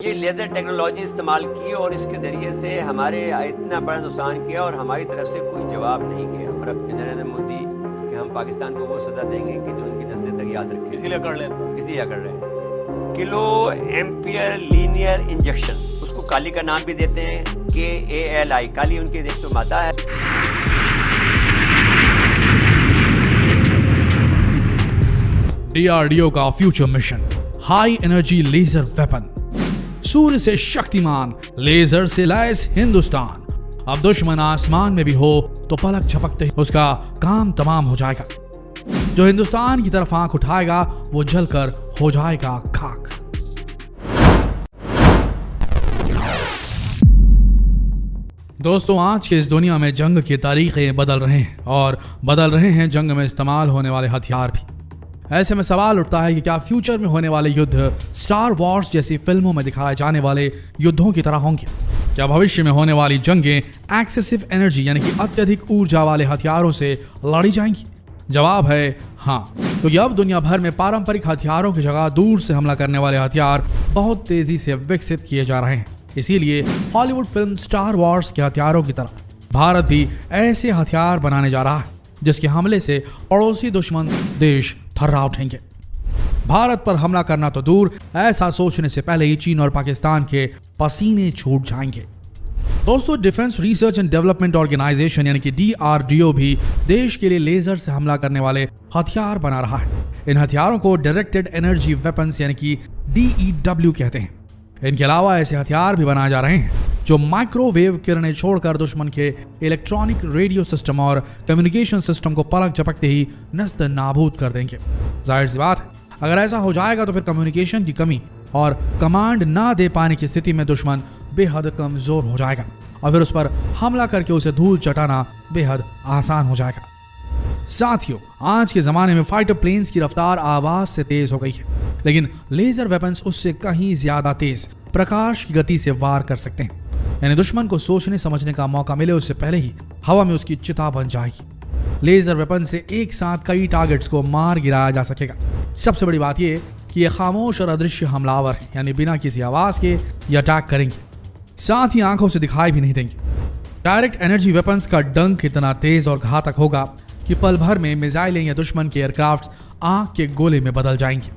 ये laser technology इस्तेमाल की और इसके ज़रिए से हमारे इतना बड़ा नुकसान किया और हमारी तरफ से कोई जवाब नहीं किया। और अब नरेंद्र मोदी कि हम पाकिस्तान को वो सज़ा देंगे कि जो उनकी नस्लें तक याद रखें, इसीलिए कर रहे हैं। किलो एम्पियर लीनियर इंजेक्शन, उसको काली का नाम भी देते हैं, KALI, काली उनकी एक तो मादा है। DRDO का future mission high energy laser weapon. Surya से शक्तिमान लेजर से लैस हिंदुस्तान। अब दुश्मन आसमान में भी हो तो पलक झपकते ही उसका काम तमाम हो जाएगा। जो हिंदुस्तान की तरफ आंख उठाएगा वो जलकर हो जाएगा खाक। दोस्तों, आज के इस दुनिया में जंग की तारीखें बदल रहे हैं और बदल रहे हैं जंग में इस्तेमाल होने वाले हथियार भी। ऐसे में सवाल उठता है कि क्या फ्यूचर में होने वाले युद्ध स्टार वॉर्स जैसी फिल्मों में दिखाए जाने वाले युद्धों की तरह होंगे? क्या भविष्य में होने वाली जंगें एक्सेसिव एनर्जी यानी कि अत्यधिक ऊर्जा वाले हथियारों से लड़ी जाएंगी? जवाब है हाँ, क्योंकि अब दुनिया भर में पारंपरिक हथियारों की जगह दूर से हमला करने वाले हथियार बहुत तेजी से विकसित किए जा रहे हैं। इसीलिए हॉलीवुड फिल्म स्टार वॉर्स के हथियारों की तरह भारत भी ऐसे हथियार बनाने जा रहा है जिसके हमले से पड़ोसी दुश्मन देश थर्रा उठेंगे। भारत पर हमला करना तो दूर, ऐसा सोचने से पहले ही चीन और पाकिस्तान के पसीने छूट जाएंगे। दोस्तों, defence research and development organisation यानी कि DRDO भी देश के लिए लेजर से हमला करने वाले हथियार बना रहा है। इन हथियारों को डायरेक्टेड एनर्जी वेपन्स यानी कि DEW कहते हैं। इनके अलावा ऐसे हथियार भी बनाए जा रहे हैं जो माइक्रोवेव किरणें छोड़कर दुश्मन के इलेक्ट्रॉनिक रेडियो सिस्टम और कम्युनिकेशन सिस्टम को पलक झपकते ही नस्त नाबूद कर देंगे। जाहिर सी बात है, अगर ऐसा हो जाएगा तो फिर कम्युनिकेशन की कमी और कमांड ना दे पाने की स्थिति में दुश्मन बेहद कमजोर हो जाएगा और फिर उस पर हमला करके उसे धूल चटाना बेहद आसान हो जाएगा। साथियों, आज के जमाने में फाइटर प्लेन्स की रफ्तार आवाज से तेज हो गई है, लेकिन लेजर वेपन्स उससे कहीं ज्यादा तेज प्रकाश की गति से वार कर सकते हैं। यानी दुश्मन को सोचने समझने का मौका मिले उससे पहले ही हवा में उसकी चिता बन जाएगी। लेजर वेपन से एक साथ कई टारगेट्स को मार गिराया जा सकेगा। सबसे बड़ी बात यह कि ये खामोश और अदृश्य हमलावर है, यानी बिना किसी आवाज के ये अटैक करेंगे, साथ ही आंखों से दिखाई भी नहीं देंगे। डायरेक्ट एनर्जी वेपन्स का डंक इतना तेज और घातक होगा कि पल भर में मिसाइलें या दुश्मन के एयरक्राफ्ट आंख के गोले में बदल जाएंगे।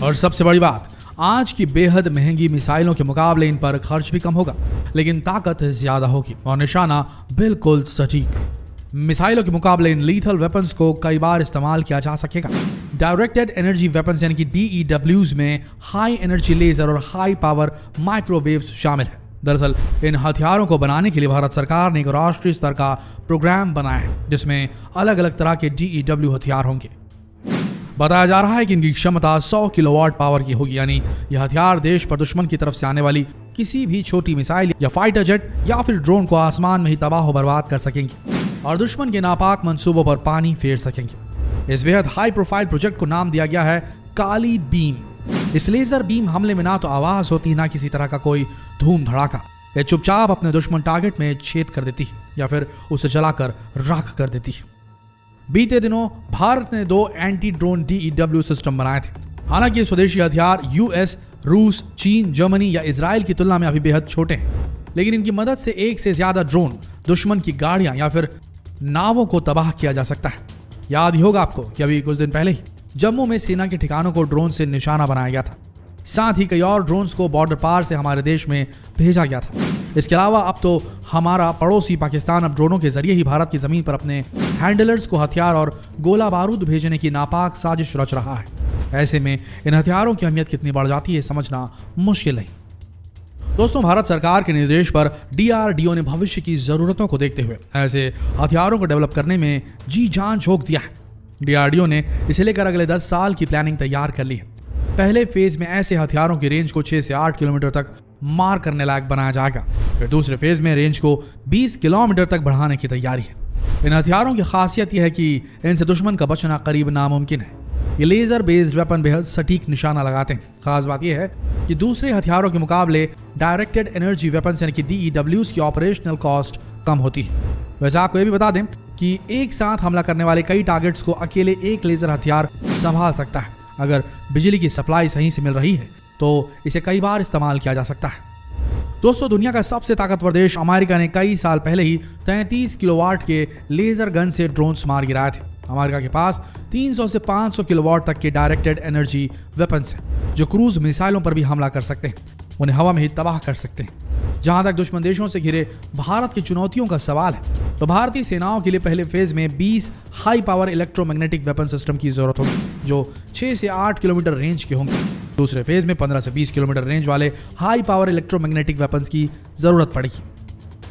और सबसे बड़ी बात, आज की बेहद महंगी मिसाइलों के मुकाबले इन पर खर्च भी कम होगा, लेकिन ताकत ज्यादा होगी और निशाना बिल्कुल सटीक। मिसाइलों के मुकाबले इन लीथल वेपन्स को कई बार इस्तेमाल किया जा सकेगा। डायरेक्टेड एनर्जी वेपन्स यानी कि DEWs में हाई एनर्जी लेजर और हाई पावर माइक्रोवेव्स शामिल है। दरअसल इन हथियारों को बनाने के लिए भारत सरकार ने एक राष्ट्रीय स्तर का प्रोग्राम बनाया है जिसमें अलग अलग तरह के DEW हथियार होंगे। बताया जा रहा है कि इनकी क्षमता 100 किलोवाट पावर की होगी, यानी यह हथियार देश पर दुश्मन की तरफ से आने वाली किसी भी छोटी मिसाइल या फाइटर जेट या फिर ड्रोन को आसमान में ही तबाह बर्बाद कर सकेंगे और दुश्मन के नापाक मंसूबों पर पानी फेर सकेंगे। इस बेहद हाई प्रोफाइल प्रोजेक्ट को नाम दिया गया है काली बीम। इस लेजर बीम हमले में ना तो आवाज होती ना किसी तरह का कोई धूम धड़ाका। यह चुपचाप अपने दुश्मन टारगेट में छेद कर देती है या फिर उसे जलाकर राख कर देती है। बीते दिनों भारत ने 2 एंटी ड्रोन DEW सिस्टम बनाए थे। हालांकि स्वदेशी हथियार US, रूस, चीन, जर्मनी या इजराइल की तुलना में अभी बेहद छोटे हैं, लेकिन इनकी मदद से एक से ज्यादा ड्रोन, दुश्मन की गाड़ियां या फिर नावों को तबाह किया जा सकता है। याद ही होगा आपको कि अभी कुछ दिन पहले ही जम्मू में सेना के ठिकानों को ड्रोन से निशाना बनाया गया था। साथ ही कई और ड्रोन्स को बॉर्डर पार से हमारे देश में भेजा गया था। इसके अलावा अब तो हमारा पड़ोसी पाकिस्तान अब ड्रोनों के जरिए ही भारत की जमीन पर अपने हैंडलर्स को हथियार और गोला बारूद भेजने की नापाक साजिश रच रहा है। ऐसे में इन हथियारों की अहमियत कितनी बढ़ जाती है समझना मुश्किल नहीं। दोस्तों, भारत सरकार के निर्देश पर DRDO ने भविष्य की जरूरतों को देखते हुए ऐसे हथियारों को डेवलप करने में जी जान झोंक दिया है। DRDO ने इसे लेकर अगले 10 साल की प्लानिंग तैयार कर ली है। पहले फेज में ऐसे हथियारों की रेंज को 6 से 8 किलोमीटर तक मार करने लायक बनाया जाएगा। फिर दूसरे फेज में रेंज को 20 किलोमीटर तक बढ़ाने की तैयारी है। इन हथियारों की खासियत यह है कि इनसे दुश्मन का बचना करीब नामुमकिन है। ये लेजर बेस्ड वेपन बेहद सटीक निशाना लगाते हैं। खास बात यह है कि दूसरे हथियारों के मुकाबले डायरेक्टेड एनर्जी वेपन्स यानी कि DEWs की ऑपरेशनल कॉस्ट कम होती है। वैसे आपको यह भी बता दें कि एक साथ हमला करने वाले कई टारगेट्स को अकेले एक लेजर हथियार संभाल सकता है, अगर बिजली की सप्लाई सही से मिल रही है तो इसे कई बार इस्तेमाल किया जा सकता है। दोस्तों, दुनिया का सबसे ताकतवर देश अमेरिका ने कई साल पहले ही 33 किलोवाट के लेजर गन से ड्रोन्स मार गिराए थे। अमेरिका के पास 300 से 500 किलोवाट तक के डायरेक्टेड एनर्जी वेपन्स हैं जो क्रूज मिसाइलों पर भी हमला कर सकते हैं, उन्हें हवा में ही तबाह कर सकते हैं। जहां तक दुश्मन देशों से घिरे भारत की चुनौतियों का सवाल है, तो भारतीय सेनाओं के लिए पहले फेज में 20 high power electromagnetic weapon system की जरूरत होगी जो 6 से 8 किलोमीटर रेंज के होंगे। दूसरे फेज में 15 से 20 किलोमीटर रेंज वाले हाई पावर इलेक्ट्रोमैग्नेटिक वेपन्स की जरूरत पड़ेगी।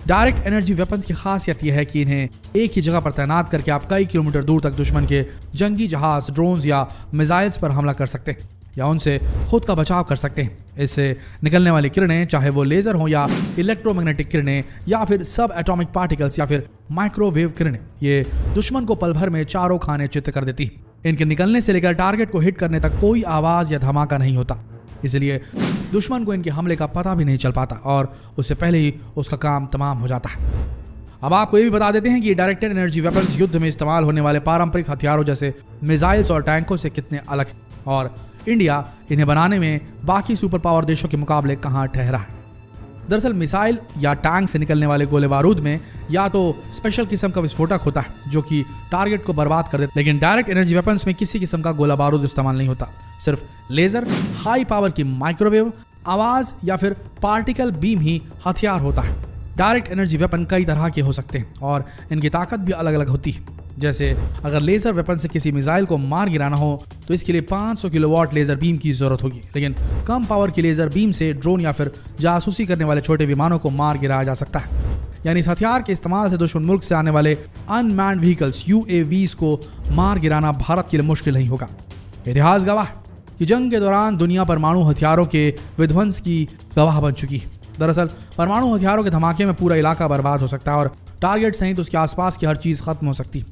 डायरेक्ट एनर्जी वेपन्स की खासियत यह है कि इन्हें एक ही जगह पर तैनात करके आप कई किलोमीटर दूर तक दुश्मन के जंगी जहाज, ड्रोन्स या मिसाइल्स पर हमला कर सकते हैं या उनसे खुद का बचाव कर सकते हैं। इससे निकलने वाली किरणें, चाहे वो लेजर हो या इलेक्ट्रोमैग्नेटिक किरणें या फिर सब एटॉमिक पार्टिकल्स या फिर माइक्रोवेव किरणें, ये दुश्मन को पल भर में चारों खाने चित्त कर देती है। इनके निकलने से लेकर टारगेट को हिट करने तक कोई आवाज या धमाका नहीं होता, इसलिए दुश्मन को इनके हमले का पता भी नहीं चल पाता और उससे पहले ही उसका काम तमाम हो जाता है। अब आपको ये भी बता देते हैं कि डायरेक्टेड एनर्जी वेपन्स युद्ध में इस्तेमाल होने वाले पारंपरिक हथियारों जैसे मिसाइल्स और टैंकों से कितने अलग हैं और इंडिया इन्हें बनाने में बाकी सुपर पावर देशों के मुकाबले कहां ठहरा है। दरअसल मिसाइल या टैंक से निकलने वाले गोले बारूद में या तो स्पेशल किस्म का विस्फोटक होता है जो कि टारगेट को बर्बाद कर देता है, लेकिन डायरेक्ट एनर्जी वेपन्स में किसी किस्म का गोला बारूद इस्तेमाल नहीं होता। सिर्फ लेजर, हाई पावर की माइक्रोवेव, आवाज या फिर पार्टिकल बीम ही हथियार होता है। डायरेक्ट एनर्जी वेपन कई तरह के हो सकते हैं और इनकी ताकत भी अलग अलग होती है। जैसे अगर लेजर वेपन से किसी मिसाइल को मार गिराना हो तो इसके लिए 500 किलोवाट लेजर बीम की जरूरत होगी, लेकिन कम पावर की लेजर बीम से ड्रोन या फिर जासूसी करने वाले छोटे विमानों को मार गिराया जा सकता है। यानी इस हथियार के इस्तेमाल से दुश्मन मुल्क से आने वाले अनमैन्ड व्हीकल्स UAVs को मार गिराना भारत के लिए मुश्किल नहीं होगा। इतिहास गवाह कि जंग के दौरान दुनिया परमाणु हथियारों के विध्वंस की गवाह बन चुकी है। दरअसल परमाणु हथियारों के धमाके में पूरा इलाका बर्बाद हो सकता है और टारगेट सहित उसके आसपास की हर चीज खत्म हो सकती है,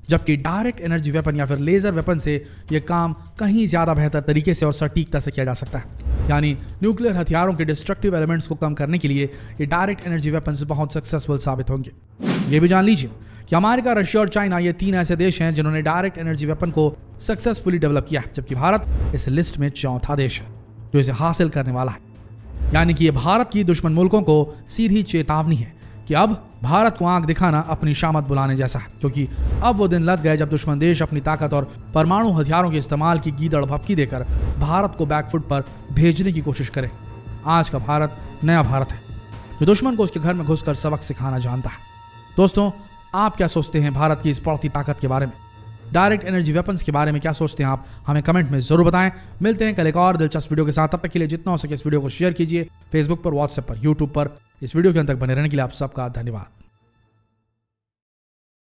जबकि डायरेक्ट एनर्जी वेपन या फिर लेजर वेपन से यह काम कहीं ज्यादा बेहतर तरीके से और सटीकता से किया जा सकता है। यानी न्यूक्लियर हथियारों के डिस्ट्रक्टिव एलिमेंट्स को कम करने के लिए ये डायरेक्ट एनर्जी वेपन्स बहुत सक्सेसफुल साबित होंगे। ये भी जान लीजिए कि अमेरिका, रशिया और चाइना ये 3 ऐसे देश हैं जिन्होंने डायरेक्ट एनर्जी वेपन को सक्सेसफुली डेवलप किया है, जबकि भारत इस लिस्ट में 4था देश है जो इसे हासिल करने वाला है। यानी कि ये भारत की दुश्मन मुल्कों को सीधी चेतावनी है कि अब भारत को आंख दिखाना अपनी शामत बुलाने जैसा है, क्योंकि अब वो दिन लग गए जब दुश्मन देश अपनी ताकत और परमाणु हथियारों के इस्तेमाल की गीदड़ भपकी देकर भारत को बैकफुट पर भेजने की कोशिश करे। आज का भारत नया भारत है जो दुश्मन को उसके घर में घुसकर सबक सिखाना जानता है। दोस्तों, आप क्या सोचते हैं भारत की इस बढ़ती ताकत के बारे में? डायरेक्ट एनर्जी वेपन्स के बारे में क्या सोचते हैं आप? हमें कमेंट में जरूर बताएं। मिलते हैं कल एक और दिलचस्प वीडियो के साथ। तब तक के लिए जितना हो सके इस वीडियो को शेयर कीजिए, फेसबुक पर, व्हाट्सएप पर, यूट्यूब पर। इस वीडियो के अंत तक बने रहने के लिए आप सबका धन्यवाद।